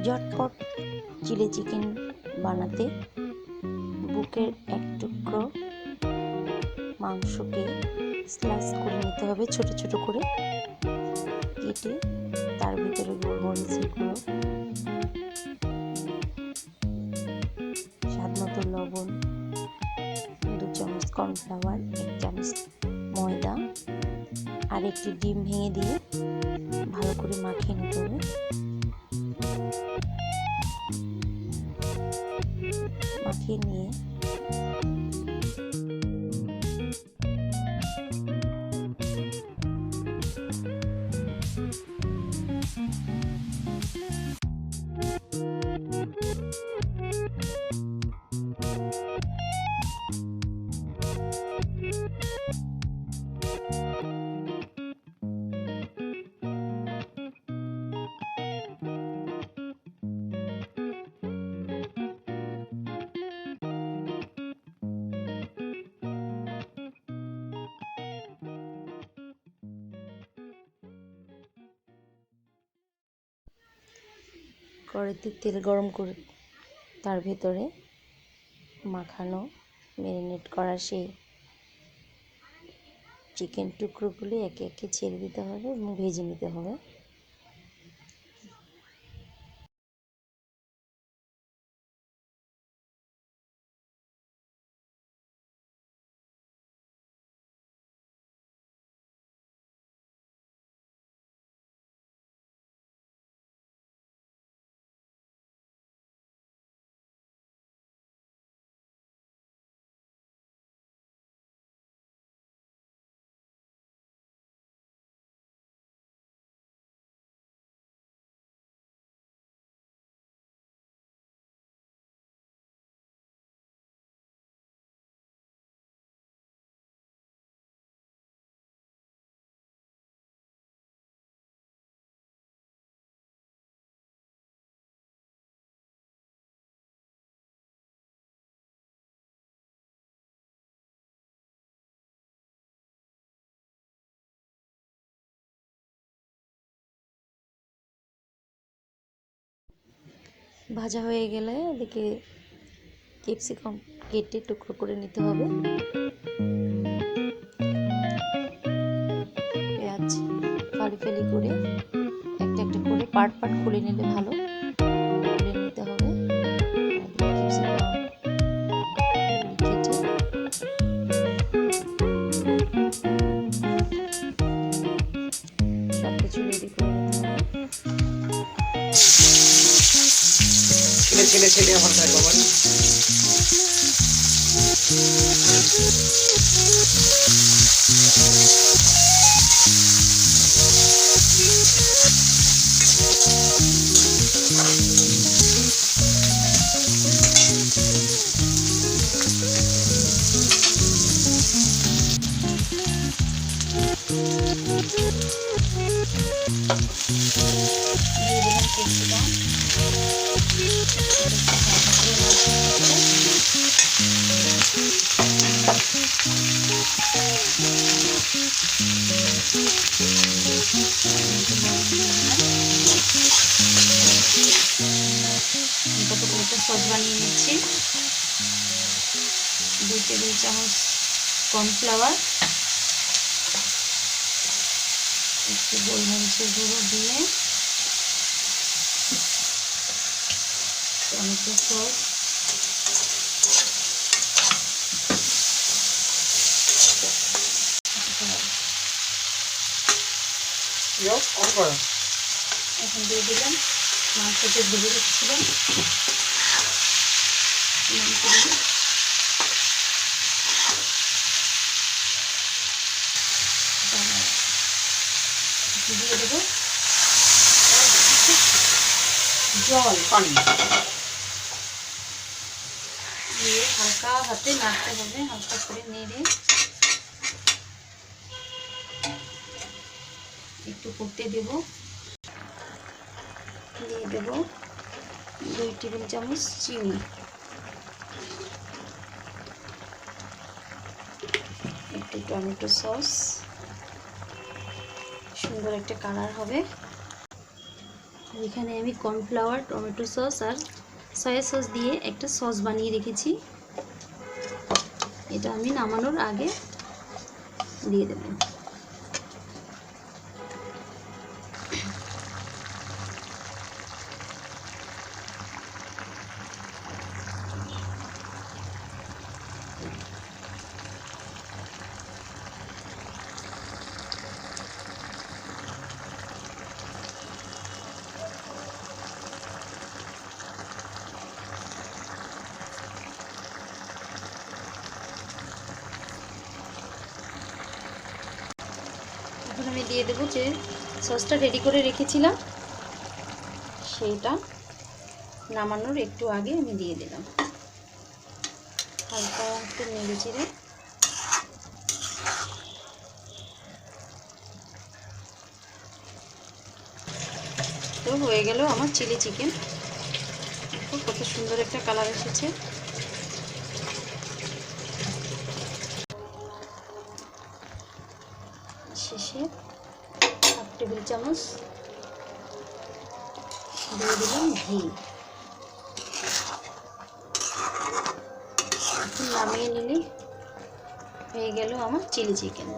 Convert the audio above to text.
झटपट chilli chicken बनाते बुकेर एक टुकरो मांसके स्लाइस करे निते होबे छोटो छोटो करे केटे तार भितरे गोलमरिचेर गुঁড়ो स्वादमतो लवण 2 चामच कर्नफ्लावर 1 चामच मयदा और एक डिम भेंगे दिए भालो करे माखिए निते होबे। माखिए निए कड़ाईते तेल गरम करे तार भेतरे माखानो मैरिनेट करा सेई चिकेन टुकरोगुलो एके एके छेड़े दिते होबे एबं भेजे निते होबे। भाजा हो गेले एदिके कैप्सिकाम केटे टुकरो करे निते होबे। पेঁয়াজ फाली फाली करे एकटा एकटा करे पार्ट पार्ट खुले निले भालो खुले निते होबे। कैप्सिकाम केटे सबकिছু রেডি করে নিতে হবে। ছেলে ছেলে আমার তাই বাবা सस बानिए निচ্ছি 2 टेबिल चामच कर्नफ्लावर একটু গোলমরিচের গুঁড়ো দিয়ে টমেটো সস এখন দিয়ে দিলাম মাংসটা ধুয়ে রেখেছিলাম দিয়ে দেবো জল পানি দিয়ে হালকা হাতে নাড়তে হবে হালকা করে নেড়ে একটু ফুটতে দেব দিয়ে দেব 2 টেবিল চামচ চিনি একটু টমেটো সস সুন্দর একটা কালার হবে এখানে আমি কর্নফ্লাওয়ার, টমেটো সস আর সয়া সস দিয়ে একটা সস বানিয়ে রেখেছি। এটা আমি নামানোর আগে দিয়ে দেব। এখন আমি দিয়ে দেবো যে সসটা রেডি করে রেখেছিলাম, সেইটা নামানোর একটু আগে আমি দিয়ে দিলাম। হালকা একটু নেড়ে চেড়ে তো হয়ে গেল আমার চিলি চিকেন। কত সুন্দর একটা কালার এসেছে। শেষে 1 টেবিল চামচ দিয়ে দিলাম ঘি। এখন নামিয়ে নিলে হয়ে গেল আমার চিলি চিকেন।